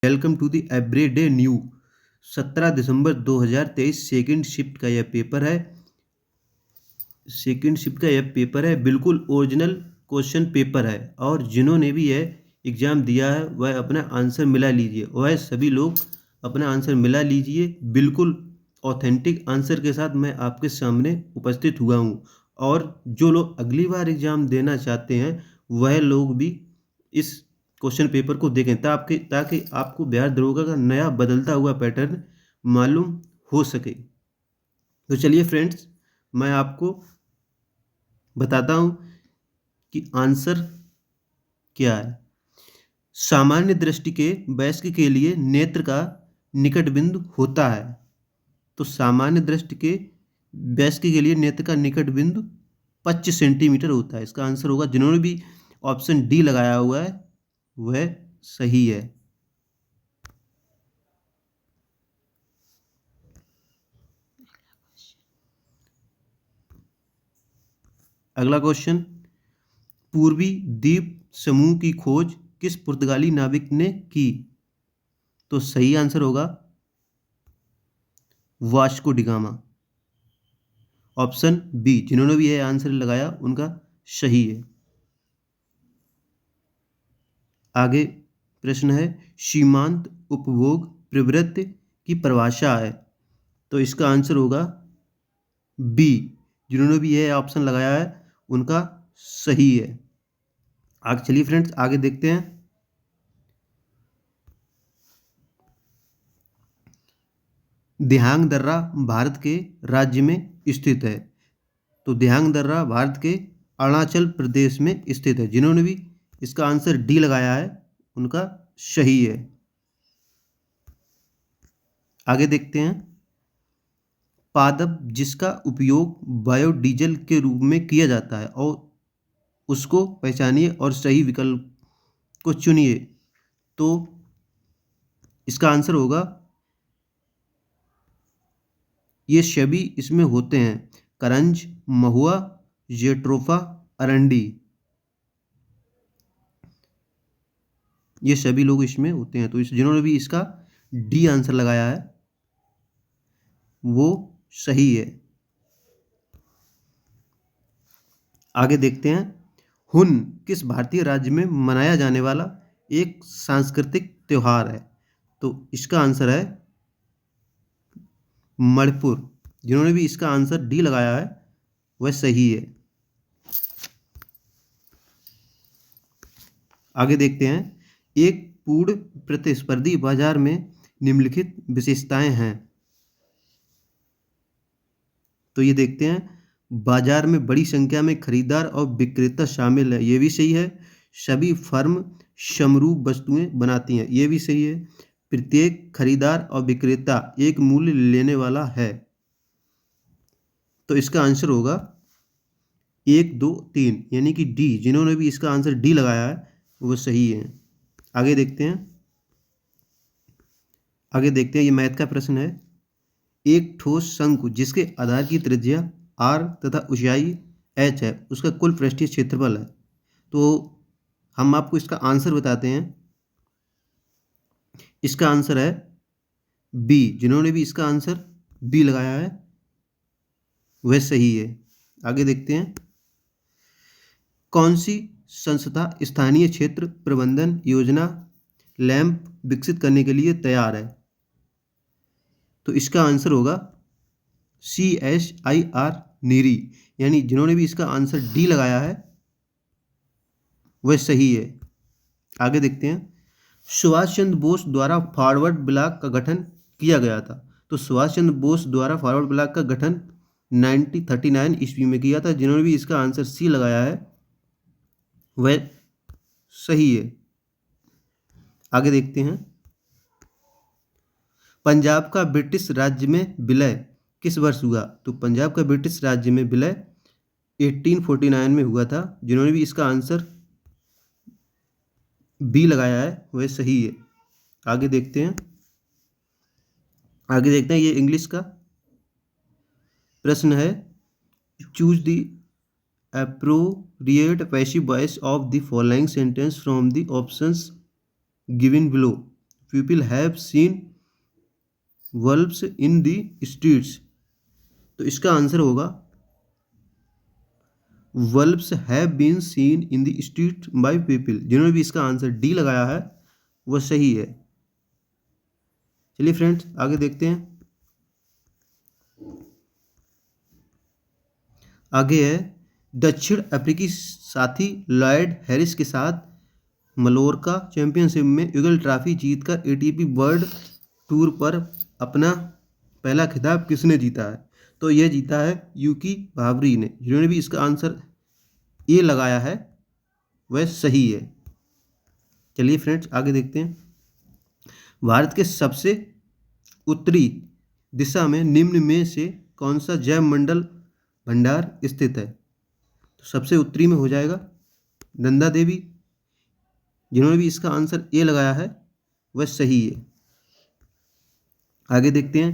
Welcome to the everyday new. 17 दिसंबर 2023 second shift का यह पेपर है। बिल्कुल ओरिजिनल क्वेश्चन पेपर है और जिन्होंने भी यह एग्ज़ाम दिया है वह अपना आंसर मिला लीजिए। वह सभी लोग अपना आंसर मिला लीजिए। बिल्कुल ऑथेंटिक आंसर के साथ मैं आपके सामने उपस्थित हुआ हूँ। और जो लोग अगली बार एग्ज़ाम देना चाहते हैं वह लोग भी इस क्वेश्चन पेपर को देखें ताकि आपको बिहार दरोगा का नया बदलता हुआ पैटर्न मालूम हो सके। तो चलिए फ्रेंड्स, मैं आपको बताता हूँ कि आंसर क्या है। सामान्य दृष्टि के वयस्क के लिए नेत्र का निकट बिंदु होता है। तो सामान्य दृष्टि के वयस्क के लिए नेत्र का निकट बिंदु 25 सेंटीमीटर होता है। इसका आंसर होगा, जिन्होंने भी ऑप्शन डी लगाया हुआ है वह सही है। अगला क्वेश्चन, पूर्वी द्वीप समूह की खोज किस पुर्तगाली नाविक ने की? तो सही आंसर होगा वास्को डिगामा। ऑप्शन बी, जिन्होंने भी यह आंसर लगाया उनका सही है। आगे प्रश्न है, सीमांत उपभोग प्रवृत्ति की परिभाषा है। तो इसका आंसर होगा बी, जिन्होंने भी यह ऑप्शन लगाया है उनका सही है। आगे चलिए फ्रेंड्स, आगे देखते हैं। दिहांग दर्रा भारत के राज्य में स्थित है। तो दिहांग दर्रा भारत के अरुणाचल प्रदेश में स्थित है। जिन्होंने भी इसका आंसर डी लगाया है उनका सही है। आगे देखते हैं, पादप जिसका उपयोग बायोडीजल के रूप में किया जाता है और उसको पहचानिए और सही विकल्प को चुनिए। तो इसका आंसर होगा, ये सभी इसमें होते हैं, करंज, महुआ, जेट्रोफा, अरंडी। ये सभी लोग इसमें होते हैं। तो जिन्होंने भी इसका डी आंसर लगाया है वो सही है। आगे देखते हैं, हुन किस भारतीय राज्य में मनाया जाने वाला एक सांस्कृतिक त्योहार है? तो इसका आंसर है मणिपुर। जिन्होंने भी इसका आंसर डी लगाया है वह सही है। आगे देखते हैं, एक पूर्ण प्रतिस्पर्धी बाजार में निम्नलिखित विशेषताएं हैं। तो ये देखते हैं, बाजार में बड़ी संख्या में खरीदार और विक्रेता शामिल है। ये भी सही है। सभी फर्म समरूप वस्तुएं बनाती हैं। ये भी सही है। प्रत्येक खरीदार और विक्रेता एक मूल्य लेने वाला है। तो इसका आंसर होगा 1, 2, 3 यानी कि डी। जिन्होंने भी इसका आंसर डी लगाया है वो सही है। आगे देखते हैं, ये मैथ का प्रश्न है। एक ठोस शंकु जिसके आधार की त्रिज्या r तथा ऊंचाई h है, उसका कुल पृष्ठीय क्षेत्रफल है। तो हम आपको इसका आंसर बताते हैं। इसका आंसर है बी। जिन्होंने भी इसका आंसर बी लगाया है वह सही है। आगे देखते हैं, कौन सी संस्था स्थानीय क्षेत्र प्रबंधन योजना लैंप विकसित करने के लिए तैयार है? तो इसका आंसर होगा CSIR नीरी। यानी जिन्होंने भी इसका आंसर डी लगाया है वह सही है। आगे देखते हैं, सुभाष चंद्र बोस द्वारा फॉरवर्ड ब्लॉक का गठन किया गया था। तो सुभाष चंद्र बोस द्वारा फॉरवर्ड ब्लॉक का गठन 1939 ईस्वी में किया था। जिन्होंने भी इसका आंसर सी लगाया है वह सही है। आगे देखते हैं, पंजाब का ब्रिटिश राज्य में विलय किस वर्ष हुआ? तो पंजाब का ब्रिटिश राज्य में विलय 1849 में हुआ था। जिन्होंने भी इसका आंसर बी लगाया है वह सही है। आगे देखते हैं, ये इंग्लिश का प्रश्न है। Choose the appropriate passive voice of the following sentence from the options given below. People have seen wolves in the streets. तो इसका आंसर होगा wolves have been seen in the street by people. जिन्होंने भी इसका answer D लगाया है वह सही है। चलिए फ्रेंड्स आगे देखते हैं। आगे है दक्षिण अफ्रीकी साथी लॉयड हैरिस के साथ मलोरका चैंपियनशिप में ईगल ट्रॉफी जीतकर एटीपी वर्ल्ड टूर पर अपना पहला खिताब किसने जीता है? तो यह जीता है यूकी भावरी ने। जिन्होंने भी इसका आंसर ए लगाया है वह सही है। चलिए फ्रेंड्स आगे देखते हैं। भारत के सबसे उत्तरी दिशा में निम्न में से कौन सा जैव मंडल भंडार स्थित है? तो सबसे उत्तरी में हो जाएगा नंदा देवी। जिन्होंने भी इसका आंसर ए लगाया है वह सही है। आगे देखते हैं।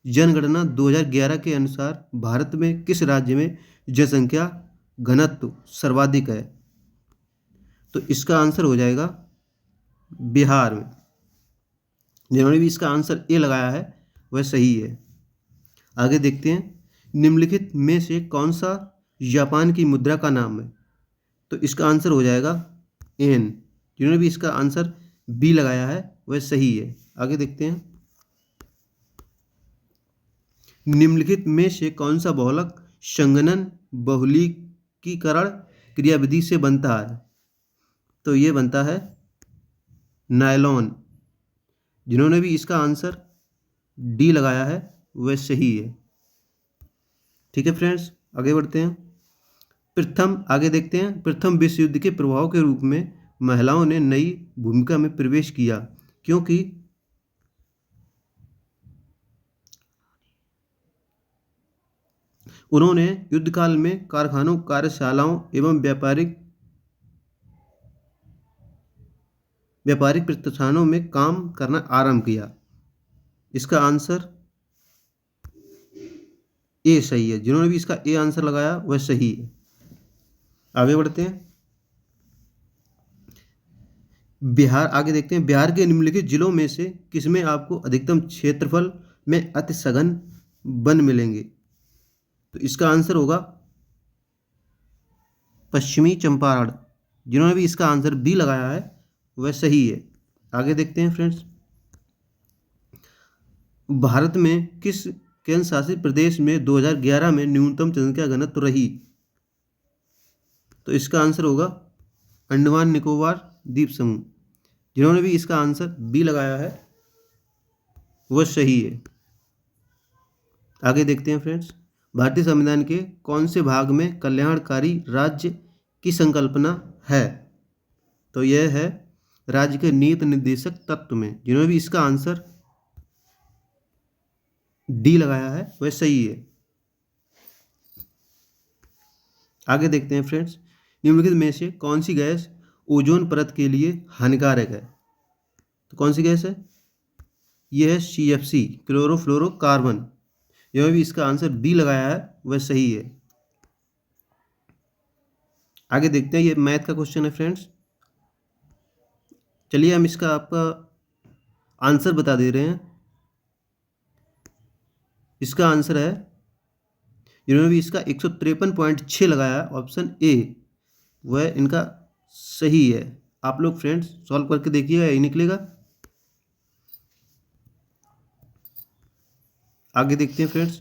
जनगणना 2011 के अनुसार भारत में किस राज्य में जनसंख्या घनत्व सर्वाधिक है? तो इसका आंसर हो जाएगा बिहार में। जिन्होंने भी इसका आंसर ए लगाया है वह सही है। आगे देखते हैं। निम्नलिखित में से कौन सा जापान की मुद्रा का नाम है? तो इसका आंसर हो जाएगा एन। जिन्होंने भी इसका आंसर बी लगाया है वह सही है। आगे देखते हैं। निम्नलिखित में से कौन सा बहुलक संघनन बहुलकीकरण क्रियाविधि से बनता है? तो ये बनता है नायलॉन। जिन्होंने भी इसका आंसर डी लगाया है वह सही है। ठीक है फ्रेंड्स आगे बढ़ते हैं। आगे देखते हैं। प्रथम विश्व युद्ध के प्रभाव के रूप में महिलाओं ने नई भूमिका में प्रवेश किया क्योंकि उन्होंने युद्धकाल में कारखानों कार्यशालाओं एवं व्यापारिक प्रतिष्ठानों में काम करना आरंभ किया। इसका आंसर ए सही है। जिन्होंने भी इसका ए आंसर लगाया वह सही है। आगे बढ़ते हैं। आगे देखते हैं। बिहार के निम्नलिखित जिलों में से किसमें आपको अधिकतम क्षेत्रफल में अति सघन वन मिलेंगे? तो इसका आंसर होगा पश्चिमी चंपारण। जिन्होंने भी इसका आंसर बी लगाया है वह सही है। आगे देखते हैं फ्रेंड्स। भारत में किस केंद्र शासित प्रदेश में 2011 में न्यूनतम जनसंख्या घनत्व रही? तो इसका आंसर होगा अंडमान निकोबार द्वीप समूह। जिन्होंने भी इसका आंसर बी लगाया है वह सही है। आगे देखते हैं फ्रेंड्स। भारतीय संविधान के कौन से भाग में कल्याणकारी राज्य की संकल्पना है? तो यह है राज्य के नीति निर्देशक तत्व में। जिन्होंने भी इसका आंसर डी लगाया है वह सही है। आगे देखते हैं फ्रेंड्स। निम्नलिखित में से कौन सी गैस ओजोन परत के लिए हानिकारक है? तो कौन सी गैस है? यह है CFC क्लोरोफ्लोरोकार्बन। यह भी इसका आंसर बी लगाया है वह सही है। आगे देखते हैं। ये मैथ का क्वेश्चन है फ्रेंड्स। चलिए हम इसका आपका आंसर बता दे रहे हैं। इसका आंसर है, जिन्होंने भी इसका 153.6 लगाया ऑप्शन ए वह इनका सही है। आप लोग फ्रेंड्स सॉल्व करके देखिएगा यही निकलेगा। आगे देखते हैं फ्रेंड्स।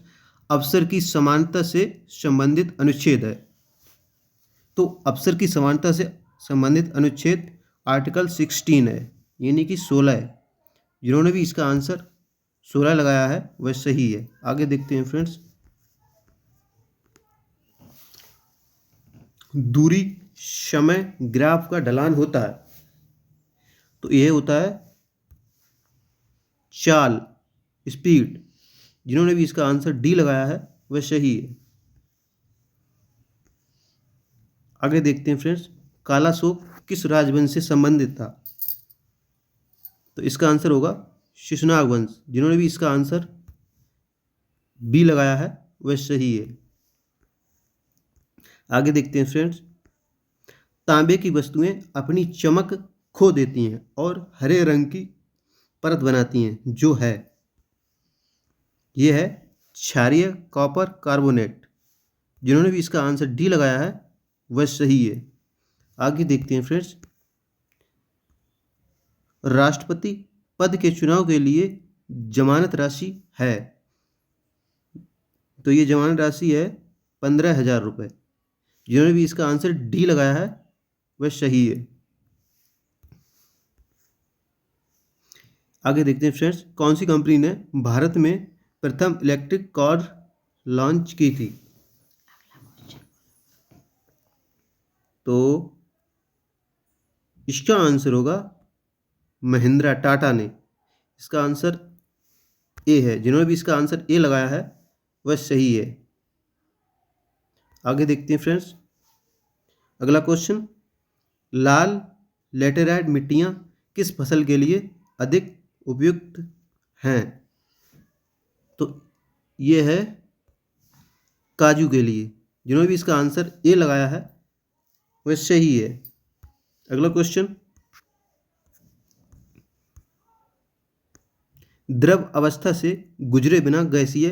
अवसर की समानता से संबंधित अनुच्छेद है। तो अवसर की समानता से संबंधित अनुच्छेद आर्टिकल 16 है, यानी कि 16 है। जिन्होंने भी इसका आंसर 16 लगाया है वह सही है। आगे देखते हैं फ्रेंड्स। दूरी समय ग्राफ का ढलान होता है, तो यह होता है चाल स्पीड। जिन्होंने भी इसका आंसर डी लगाया है वह सही है। आगे देखते हैं फ्रेंड्स। काला अशोक किस राजवंश से संबंधित था? तो इसका आंसर होगा शिशुनाग वंश। जिन्होंने भी इसका आंसर बी लगाया है वह सही है। आगे देखते हैं फ्रेंड्स। तांबे की वस्तुएं अपनी चमक खो देती हैं और हरे रंग की परत बनाती हैं, जो है, ये है क्षारीय कॉपर कार्बोनेट। जिन्होंने भी इसका आंसर डी लगाया है वह सही है। आगे देखते हैं फ्रेंड्स, राष्ट्रपति पद के चुनाव के लिए जमानत राशि है, तो ये जमानत राशि है 15,000 रुपये। जिन्होंने भी इसका आंसर डी लगाया है वह सही है। आगे देखते हैं फ्रेंड्स, कौन सी कंपनी ने भारत में प्रथम इलेक्ट्रिक कार लॉन्च की थी? तो इसका आंसर होगा महिंद्रा, टाटा ने। इसका आंसर ए है। जिन्होंने भी इसका आंसर ए लगाया है वह सही है। आगे देखते हैं फ्रेंड्स, अगला क्वेश्चन, लाल लेटेराइट मिट्टियाँ किस फसल के लिए अधिक उपयुक्त हैं? तो ये है काजू के लिए। जिन्होंने भी इसका आंसर ए लगाया है वह सही है। अगला क्वेश्चन, द्रव अवस्था से गुजरे बिना गैसीय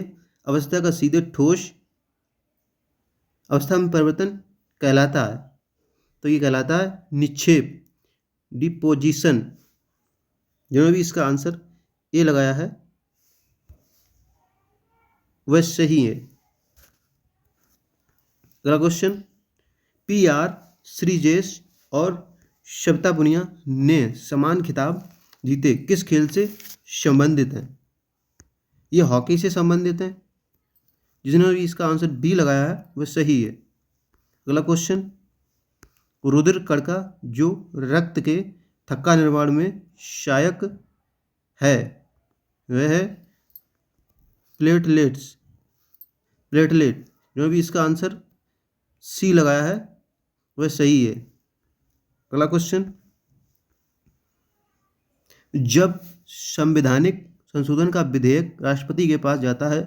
अवस्था का सीधे ठोस अवस्था में परिवर्तन कहलाता है, तो ये कहलाता है निक्षेप, डिपोजिशन। जिन्होंने भी इसका आंसर ए लगाया है वह सही है। अगला क्वेश्चन, PR श्रीजेश और शब्ता पुनिया ने समान खिताब जीते किस खेल से संबंधित हैं? ये हॉकी से संबंधित हैं। जिन्होंने भी इसका आंसर डी लगाया है वह सही है। अगला क्वेश्चन, रुधिर कणिका जो रक्त के थक्का निर्माण में सहायक है वह है प्लेटलेट। जिन्होंने भी इसका आंसर सी लगाया है वह सही है। अगला क्वेश्चन, जब संवैधानिक संशोधन का विधेयक राष्ट्रपति के पास जाता है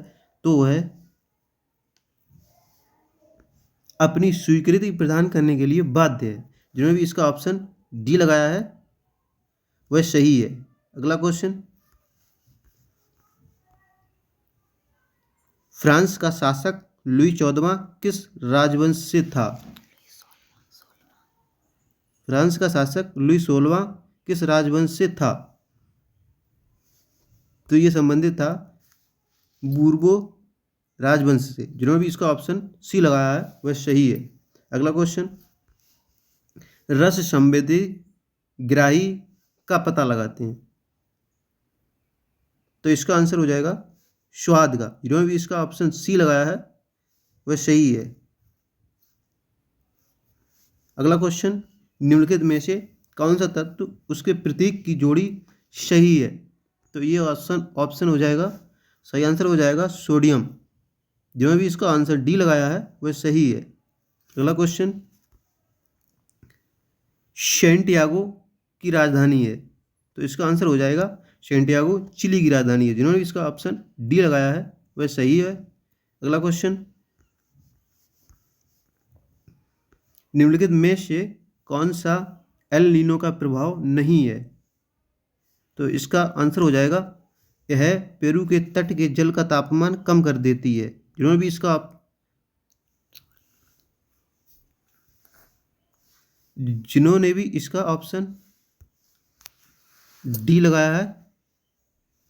तो वह अपनी स्वीकृति प्रदान करने के लिए बाध्य है। जिन्होंने भी इसका ऑप्शन डी लगाया है वह सही है। अगला क्वेश्चन, फ्रांस का शासक लुई 14वां किस राजवंश से था? फ्रांस का शासक लुई 16वां किस राजवंश से था? तो ये संबंधित था बूर्बो राजवंश से। जिन्होंने भी इसका ऑप्शन सी लगाया है वह सही है। अगला क्वेश्चन, रस संवेदी ग्राही का पता लगाते हैं, तो इसका आंसर हो जाएगा स्वाद का। जिन्होंने भी इसका ऑप्शन सी लगाया है वह सही है। अगला क्वेश्चन, निम्नलिखित में से कौन सा तत्व उसके प्रतीक की जोड़ी सही है? तो ये ऑप्शन हो जाएगा, सही आंसर हो जाएगा सोडियम। जिन्होंने भी इसका आंसर डी लगाया है वह सही है। अगला क्वेश्चन, सैंटियागो की राजधानी है, तो इसका आंसर हो जाएगा सैंटियागो चिली की राजधानी है। जिन्होंने भी इसका ऑप्शन डी लगाया है वह सही है। अगला क्वेश्चन, निम्नलिखित में से कौन सा एल नीनो का प्रभाव नहीं है? तो इसका आंसर हो जाएगा यह पेरू के तट के जल का तापमान कम कर देती है। जिन्होंने भी इसका ऑप्शन डी लगाया है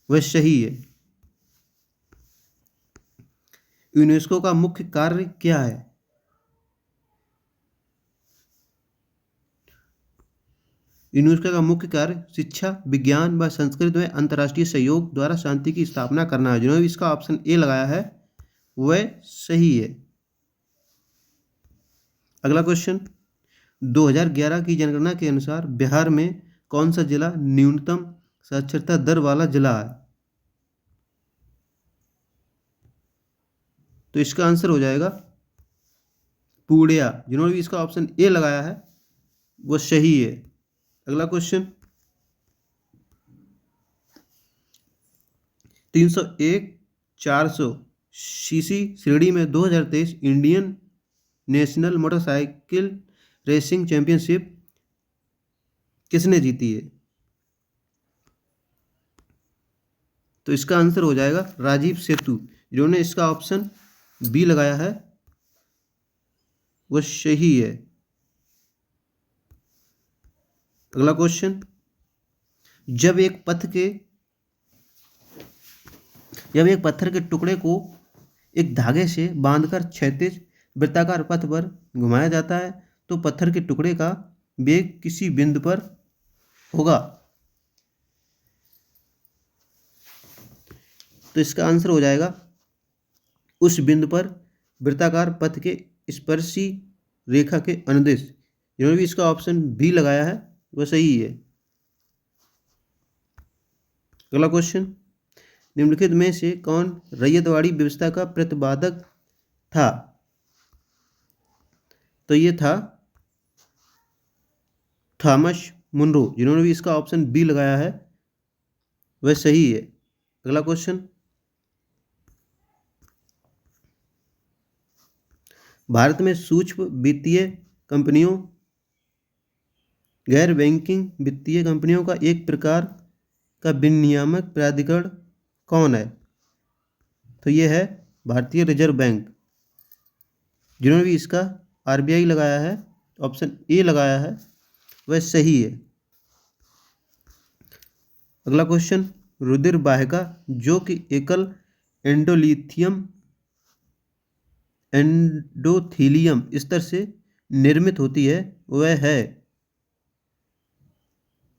वह सही है। यूनेस्को का मुख्य कार्य क्या है? यूनेस्को का मुख्य कार्य शिक्षा, विज्ञान व संस्कृति में अंतर्राष्ट्रीय सहयोग द्वारा शांति की स्थापना करना है। जिन्होंने भी इसका ऑप्शन ए लगाया है वह सही है। अगला क्वेश्चन, 2011 की जनगणना के अनुसार बिहार में कौन सा जिला न्यूनतम साक्षरता दर वाला जिला है? तो इसका आंसर हो जाएगा पूर्णिया। जिन्होंने भी इसका ऑप्शन ए लगाया है वह सही है। अगला क्वेश्चन, 301 400 सीसी श्रेणी में 2023 Indian national motorcycle racing championship किसने जीती है? तो इसका आंसर हो जाएगा राजीव सेतु। जिन्होंने इसका ऑप्शन बी लगाया है वो सही है। अगला क्वेश्चन, जब एक पत्थर के टुकड़े को एक धागे से बांधकर क्षैतिज वृत्ताकार पथ पर घुमाया जाता है तो पत्थर के टुकड़े का वेग किसी बिंदु पर होगा। तो इसका आंसर हो जाएगा उस बिंदु पर वृत्ताकार पथ के स्पर्शी रेखा के अनुदिश। जिन्होंने भी इसका ऑप्शन बी लगाया है वह सही है। अगला क्वेश्चन, निम्नलिखित में से कौन रैयतवाड़ी व्यवस्था का प्रतिपादक था? तो ये था थॉमस मुनरो। जिन्होंने भी इसका ऑप्शन बी लगाया है वह सही है। अगला क्वेश्चन, भारत में सूक्ष्म वित्तीय कंपनियों, गैर बैंकिंग वित्तीय कंपनियों का एक प्रकार का विनियामक प्राधिकरण कौन है? तो ये है भारतीय रिजर्व बैंक। जिन्होंने भी इसका आरबीआई लगाया है, ऑप्शन ए लगाया है, वह सही है। अगला क्वेश्चन, रुधिर वाहिका जो कि एकल एंडोथीलियम स्तर से निर्मित होती है वह है?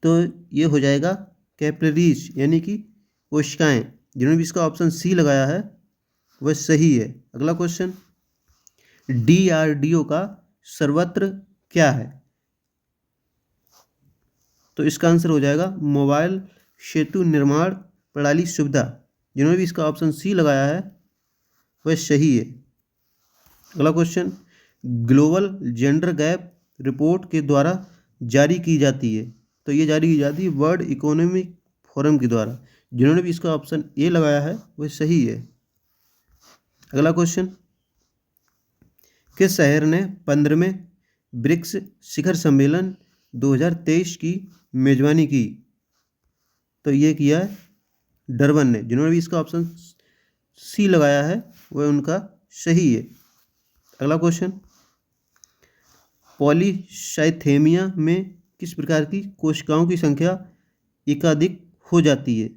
तो ये हो जाएगा कैपिलरीज यानी कि कोशिकाएं। जिन्होंने भी इसका ऑप्शन सी लगाया है वह सही है। अगला क्वेश्चन, डीआरडीओ का सर्वत्र क्या है? तो इसका आंसर हो जाएगा मोबाइल सेतु निर्माण प्रणाली सुविधा। जिन्होंने भी इसका ऑप्शन सी लगाया है वह सही है। अगला question, global gender gap report के द्वारा जारी की जाती है? तो ये जारी की जाती है वर्ल्ड इकोनॉमिक फोरम के द्वारा। जिन्होंने भी इसका ऑप्शन ए लगाया है वह सही है। अगला क्वेश्चन, किस शहर ने 15वें ब्रिक्स शिखर सम्मेलन 2023 की मेजबानी की? तो ये किया है डरबन ने। जिन्होंने भी इसका ऑप्शन सी लगाया है वह उनका सही है। अगला क्वेश्चन, पॉलीसाइथेमिया में किस प्रकार की कोशिकाओं की संख्या एकाधिक हो जाती है?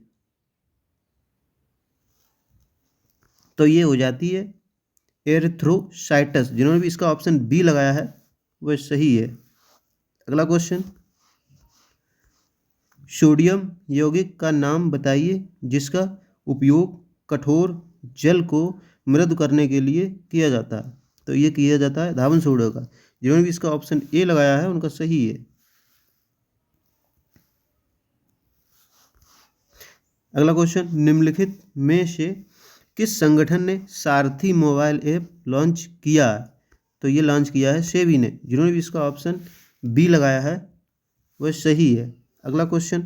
तो ये हो जाती है एरिथ्रोसाइटस। जिन्होंने भी इसका ऑप्शन बी लगाया है वह सही है। अगला क्वेश्चन, सोडियम यौगिक का नाम बताइए जिसका उपयोग कठोर जल को मृदु करने के लिए किया जाता है? तो ये किया जाता है धावन सोडा का। जिन्होंने भी इसका ऑप्शन ए लगाया है उनका सही है। अगला क्वेश्चन, निम्नलिखित में से किस संगठन ने सारथी मोबाइल ऐप लॉन्च किया है? तो ये लॉन्च किया है सेबी ने। जिन्होंने भी इसका ऑप्शन बी लगाया है वह सही है। अगला question,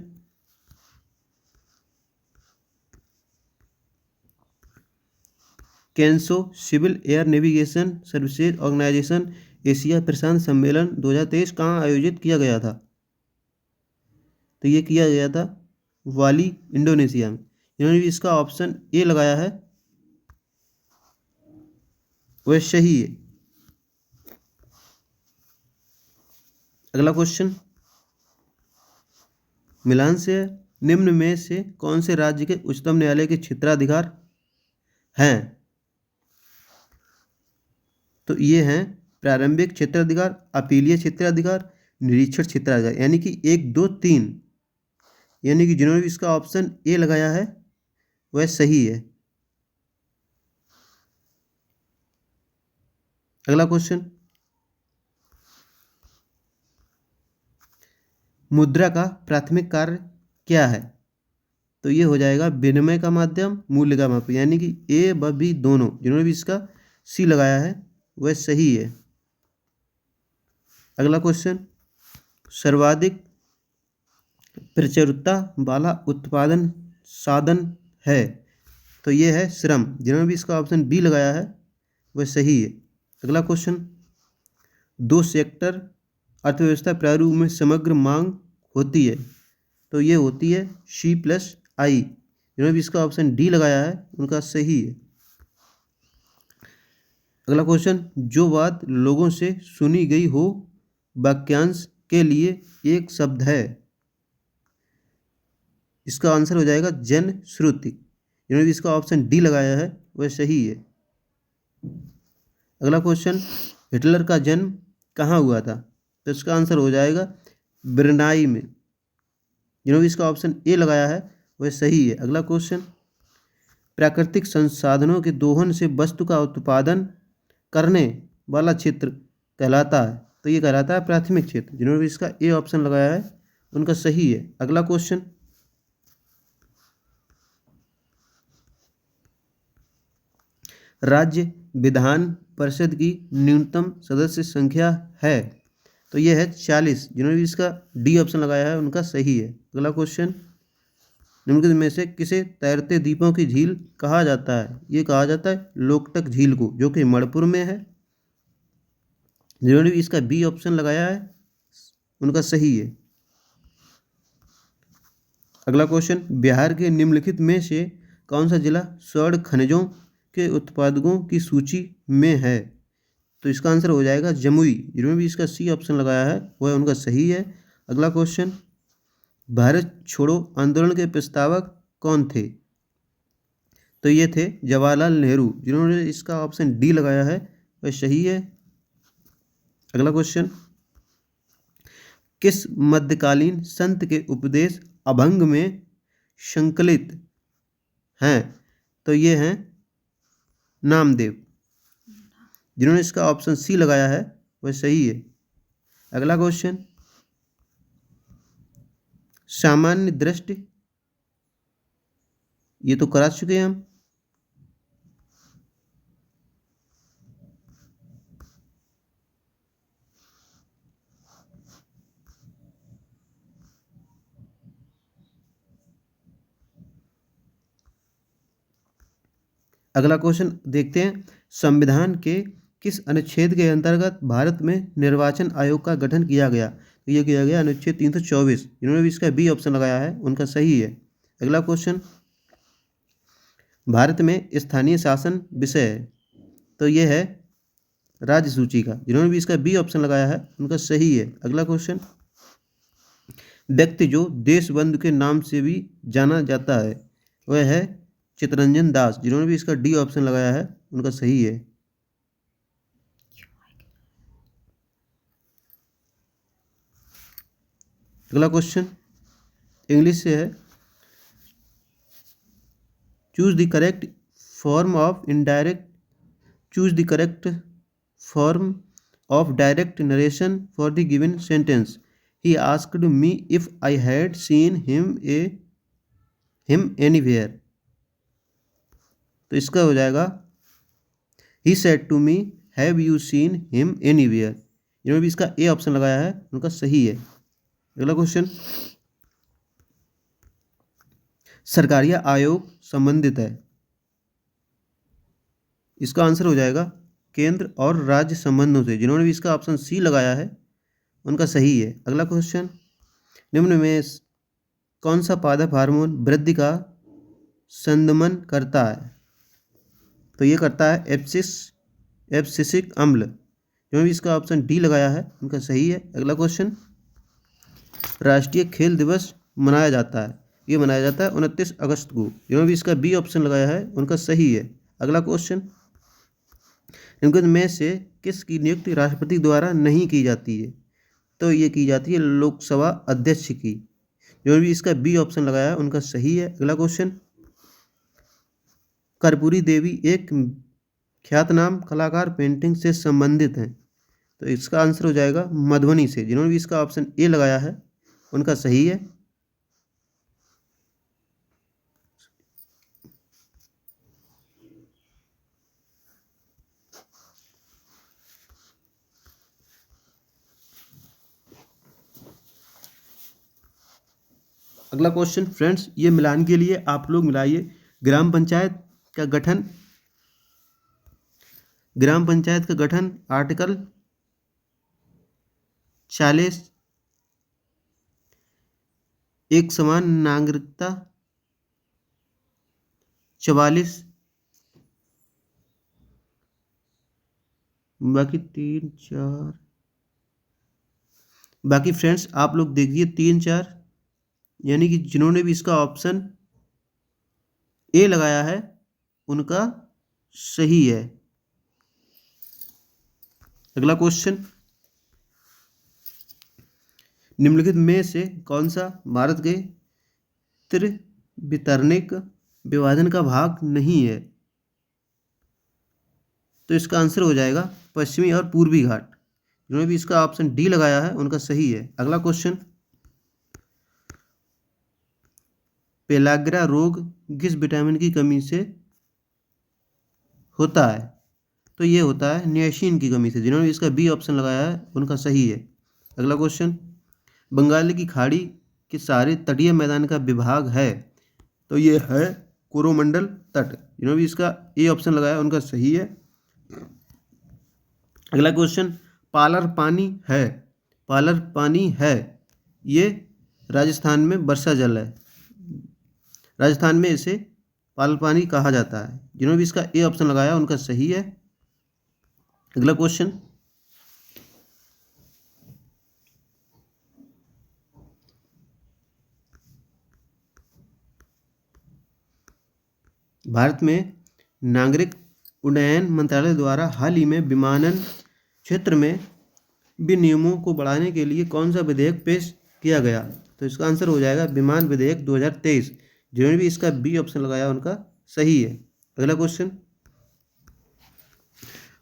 CANSO civil air navigation services organisation Asia प्रशांत सम्मेलन 2023 कहाँ आयोजित किया गया था? तो ये किया गया था बाली, इंडोनेशिया में। इन्होंने भी इसका ऑप्शन ए लगाया है वह सही है। अगला क्वेश्चन, मिलान से निम्न में से कौन से राज्य के उच्चतम न्यायालय के क्षेत्राधिकार हैं? तो ये हैं प्रारंभिक क्षेत्राधिकार, अपीलीय क्षेत्राधिकार, निरीक्षण क्षेत्राधिकार, यानी कि 1, 2, 3। यानी कि जिन्होंने भी इसका ऑप्शन ए लगाया है वह सही है। अगला क्वेश्चन, मुद्रा का प्राथमिक कार्य क्या है? तो ये हो जाएगा विनिमय का माध्यम, मूल्य का माप, यानी कि ए व बी दोनों। जिन्होंने भी इसका सी लगाया है वह सही है। अगला क्वेश्चन, सर्वाधिक प्रचुरता वाला उत्पादन साधन है? तो ये है श्रम। जिन्होंने भी इसका ऑप्शन बी लगाया है वह सही है। अगला क्वेश्चन, 2 सेक्टर अर्थव्यवस्था प्रारूप में समग्र मांग होती है, तो ये होती है C+I। जिन्होंने भी इसका ऑप्शन डी लगाया है उनका सही है। अगला क्वेश्चन, जो बात लोगों से सुनी गई हो वाक्यांश के लिए एक शब्द है। इसका आंसर हो जाएगा जन श्रुति। जिन्होंने भी इसका ऑप्शन डी लगाया है वह सही है। अगला क्वेश्चन, हिटलर का जन्म कहाँ हुआ था? तो इसका आंसर हो जाएगा ब्रुनाई में। जिन्होंने भी इसका ऑप्शन ए लगाया है वह सही है। अगला क्वेश्चन, प्राकृतिक संसाधनों के दोहन से वस्तु का उत्पादन करने वाला क्षेत्र कहलाता है, तो ये कहलाता है प्राथमिक क्षेत्र। जिन्होंने भी इसका ए ऑप्शन लगाया है उनका सही है। अगला क्वेश्चन, राज्य विधान परिषद की न्यूनतम सदस्य संख्या है, तो ये है 40। जिन्होंने भी इसका डी ऑप्शन लगाया है उनका सही है। अगला क्वेश्चन, निम्नलिखित में से किसे तैरते द्वीपों की झील कहा जाता है? ये कहा जाता है लोकटक झील को, जो कि मणिपुर में है। जिन्होंने भी इसका बी ऑप्शन लगाया है उनका सही है। अगला क्वेश्चन, बिहार के निम्नलिखित में से कौन सा जिला स्वर्ण खनिजों के उत्पादकों की सूची में है? तो इसका आंसर हो जाएगा जमुई। जिन्होंने भी इसका सी ऑप्शन लगाया है वह उनका सही है। अगला क्वेश्चन, भारत छोड़ो आंदोलन के प्रस्तावक कौन थे? तो ये थे जवाहरलाल नेहरू। जिन्होंने इसका ऑप्शन डी लगाया है वह सही है। अगला क्वेश्चन, किस मध्यकालीन संत के उपदेश अभंग में संकलित हैं? तो ये हैं नामदेव। जिन्होंने इसका ऑप्शन सी लगाया है वह सही है। अगला क्वेश्चन, सामान्य दृष्टि, ये तो करा चुके हैं हम। अगला क्वेश्चन देखते हैं, संविधान के किस अनुच्छेद के अंतर्गत भारत में निर्वाचन आयोग का गठन किया गया? तो यह किया गया अनुच्छेद 324। जिन्होंने भी इसका बी ऑप्शन लगाया है उनका सही है। अगला क्वेश्चन, भारत में स्थानीय शासन विषय है, तो यह है राज्य सूची का। जिन्होंने भी इसका बी ऑप्शन लगाया है उनका सही है। अगला क्वेश्चन, व्यक्ति जो देशबंधु के नाम से भी जाना जाता है वह है चित्तरंजन दास। जिन्होंने भी इसका डी ऑप्शन लगाया है उनका सही है। अगला क्वेश्चन इंग्लिश से है, choose the correct form of indirect choose the correct form of direct narration for the given sentence. He asked me if I had seen him anywhere. तो इसका हो जाएगा he said to me have you seen him anywhere. जिन्होंने भी इसका A option लगाया है उनका सही है। अगला क्वेश्चन, सरकारिया आयोग संबंधित है, इसका आंसर हो जाएगा केंद्र और राज्य संबंधों से। जिन्होंने भी इसका ऑप्शन सी लगाया है उनका सही है। अगला क्वेश्चन, निम्न में कौन सा पादप हार्मोन वृद्धि का संदमन करता है? तो ये करता है एब्सिसिक अम्ल। जिन्होंने भी इसका ऑप्शन डी लगाया है उनका सही है। अगला क्वेश्चन, राष्ट्रीय खेल दिवस मनाया जाता है, ये मनाया जाता है 29 अगस्त को। जिन्होंने भी इसका बी ऑप्शन लगाया है उनका सही है। अगला क्वेश्चन, इनके में से किसकी नियुक्ति राष्ट्रपति द्वारा नहीं की जाती है? तो ये की जाती है लोकसभा अध्यक्ष की। जिन्होंने भी इसका बी ऑप्शन लगाया है उनका सही है। अगला क्वेश्चन, कर्पूरी देवी एक ख्यातनाम कलाकार पेंटिंग से संबंधित हैं, तो इसका आंसर हो जाएगा मधुबनी से। जिन्होंने भी इसका ऑप्शन ए लगाया है उनका सही है। अगला क्वेश्चन फ्रेंड्स, ये मिलान के लिए आप लोग मिलाइए। ग्राम पंचायत का गठन आर्टिकल 40 एक समान नागरिकता 44, बाकी 3 4, बाकी फ्रेंड्स आप लोग देखिए 3 4, यानी कि जिन्होंने भी इसका ऑप्शन ए लगाया है उनका सही है। अगला क्वेश्चन, निम्नलिखित में से कौन सा भारत के त्रिवितरणिक विभाजन का भाग नहीं है? तो इसका आंसर हो जाएगा पश्चिमी और पूर्वी घाट। जिन्होंने भी इसका ऑप्शन डी लगाया है उनका सही है। अगला क्वेश्चन, पेलाग्रा रोग किस विटामिन की कमी से होता है? तो ये होता है नियासिन की कमी से। जिन्होंने भी इसका बी ऑप्शन लगाया है उनका सही है। अगला क्वेश्चन, बंगाल की खाड़ी के सारे तटीय मैदान का विभाग है? तो ये है कोरोमंडल तट। जिन्होंने भी इसका ए ऑप्शन लगाया उनका सही है। अगला क्वेश्चन, पालर पानी है, पालर पानी है, ये राजस्थान में वर्षा जल है। राजस्थान में इसे पालर पानी कहा जाता है। जिन्होंने भी इसका ए ऑप्शन लगाया उनका सही है। अगला क्वेश्चन, भारत में नागरिक उड्डयन मंत्रालय द्वारा हाल ही में विमानन क्षेत्र में विनियमों को बढ़ाने के लिए कौन सा विधेयक पेश किया गया? तो इसका आंसर हो जाएगा विमान विधेयक 2023। जिन्होंने भी इसका बी ऑप्शन लगाया उनका सही है। अगला क्वेश्चन,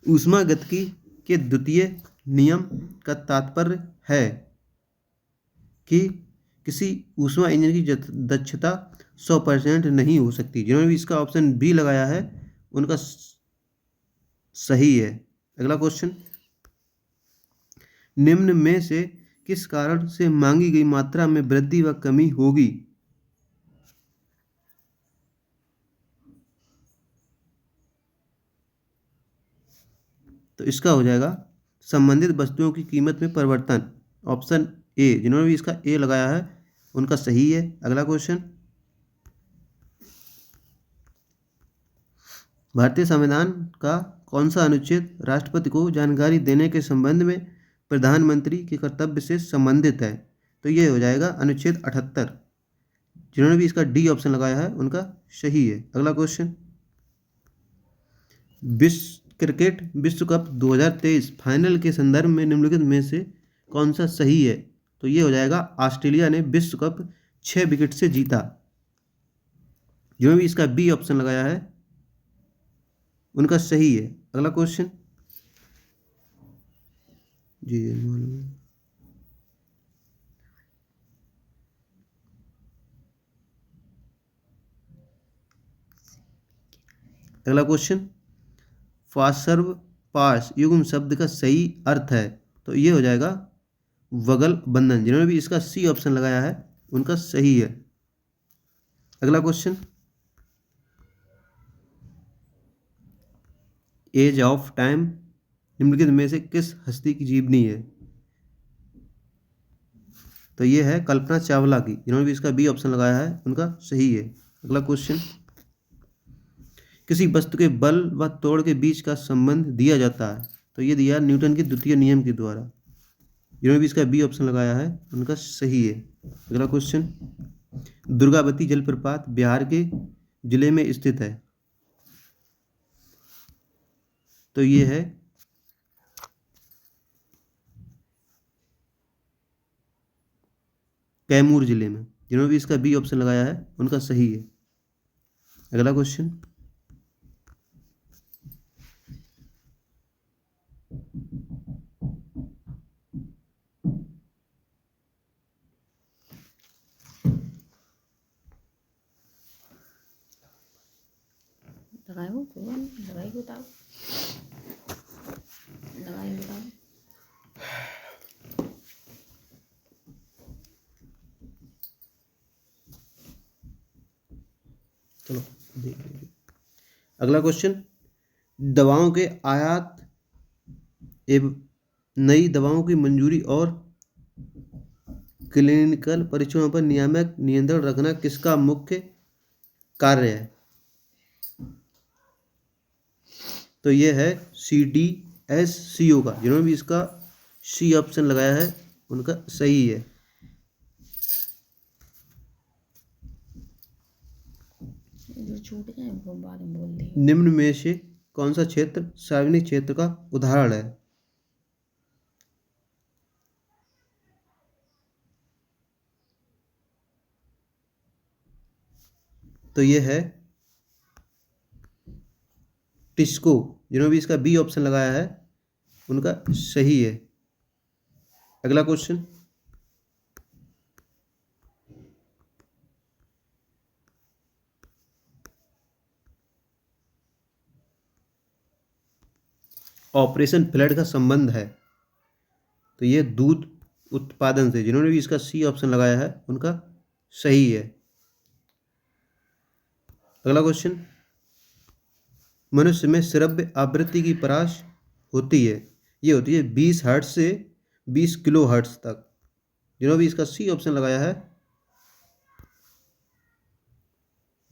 ऊष्मागतिकी के द्वितीय नियम का तात्पर्य है कि किसी ऊष्मा इंजन की दक्षता 100% नहीं हो सकती। जिन्होंने भी इसका ऑप्शन बी लगाया है उनका सही है। अगला क्वेश्चन, निम्न में से किस कारण से मांगी गई मात्रा में वृद्धि व कमी होगी? तो इसका हो जाएगा संबंधित वस्तुओं की कीमत में परिवर्तन। Option A. जिन्होंने भी इसका ए लगाया है उनका सही है। अगला क्वेश्चन, भारतीय संविधान का कौन सा अनुच्छेद राष्ट्रपति को जानकारी देने के संबंध में प्रधानमंत्री के कर्तव्य से संबंधित है? तो ये हो जाएगा अनुच्छेद 78। जिन्होंने भी इसका डी ऑप्शन लगाया है उनका सही है। अगला क्वेश्चन, क्रिकेट विश्व कप 2023 फाइनल के संदर्भ में निम्नलिखित में से कौन सा सही है? तो ये हो जाएगा ऑस्ट्रेलिया ने विश्व कप 6 विकेट से जीता। जिन्होंने भी इसका बी ऑप्शन लगाया है उनका सही है। अगला क्वेश्चन, जी अगला क्वेश्चन, फासर्व पास युग्म शब्द का सही अर्थ है? तो ये हो जाएगा वगल बंधन। जिन्होंने भी इसका सी ऑप्शन लगाया है उनका सही है। अगला क्वेश्चन, एज ऑफ टाइम निम्नलिखित में से किस हस्ती की जीवनी है? तो ये है कल्पना चावला की। जिन्होंने भी इसका बी ऑप्शन लगाया है उनका सही है। अगला क्वेश्चन, किसी वस्तु के बल व तोड़ के बीच का संबंध दिया जाता है? तो ये दिया न्यूटन के द्वितीय नियम के द्वारा। जिन्होंने भी इसका बी ऑप्शन लगाया है उनका सही है। अगला क्वेश्चन, दुर्गावती जलप्रपात बिहार के जिले में स्थित है? तो ये है कैमूर जिले में। जिन्होंने भी इसका बी ऑप्शन लगाया है उनका सही है। अगला क्वेश्चन, लगाई को तब लगाई बताओ। चलो देख लीजिए। अगला क्वेश्चन, दवाओं के आयात एवं नई दवाओं की मंजूरी और क्लिनिकल परीक्षणों पर नियामक नियंत्रण रखना किसका मुख्य कार्य है? तो ये है CDSCO का। जिन्होंने भी इसका सी ऑप्शन लगाया है उनका सही है। जो छूट जाए वो बाद में बोल दी। निम्न में से कौन सा क्षेत्र सार्वजनिक क्षेत्र का उदाहरण है? तो ये है टिस्को। जिन्होंने भी इसका बी ऑप्शन लगाया है उनका सही है। अगला क्वेश्चन, ऑपरेशन फ्लड का संबंध है। तो ये दूध उत्पादन से। जिन्होंने भी इसका सी ऑप्शन लगाया है उनका सही है। अगला क्वेश्चन, मनुष्य में श्रव्य आवृत्ति की परास होती है, ये होती है 20 हर्ट्ज से 20 किलो हर्ट्ज तक। जिन्होंने भी इसका सी ऑप्शन लगाया है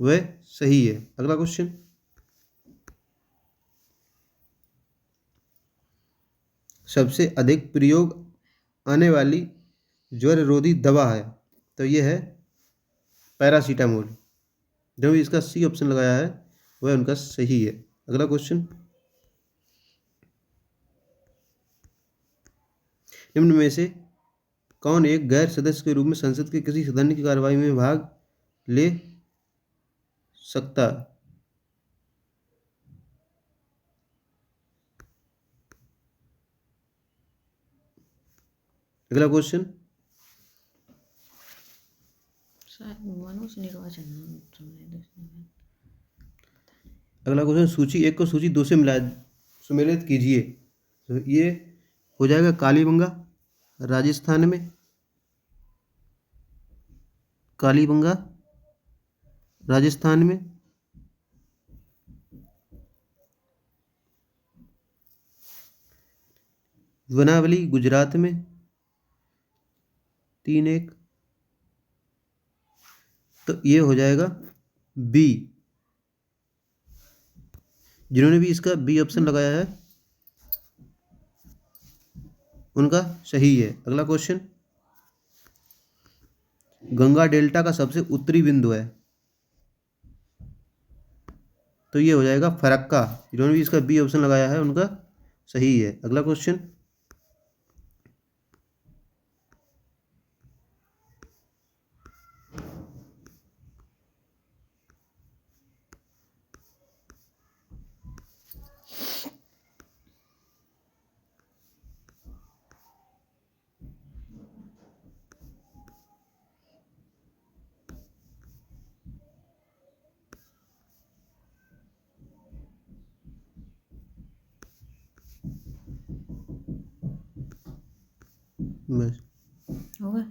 वह सही है। अगला क्वेश्चन, सबसे अधिक प्रयोग आने वाली ज्वर रोधी दवा है। तो ये है पैरासीटामोल। जो भी इसका सी ऑप्शन लगाया है वह उनका सही है। अगला क्वेश्चन, निम्न में से कौन एक गैर सदस्य के रूप में संसद के किसी सदन की कार्रवाई में भाग ले सकता है? अगला क्वेश्चन, शायद मनुष्य निर्वाचन समझे दूसरे में। अगला क्वेश्चन, सूची 1 को सूची 2 से सुमेलित कीजिए। तो ये हो जाएगा कालीबंगा राजस्थान में, कालीबंगा राजस्थान में, वनावली गुजरात में 3-1। तो ये हो जाएगा बी। जिन्होंने भी इसका बी ऑप्शन लगाया है उनका सही है। अगला क्वेश्चन, गंगा डेल्टा का सबसे उत्तरी बिंदु है। तो ये हो जाएगा फरक्का। जिन्होंने भी इसका बी ऑप्शन लगाया है उनका सही है। अगला क्वेश्चन, बस होगा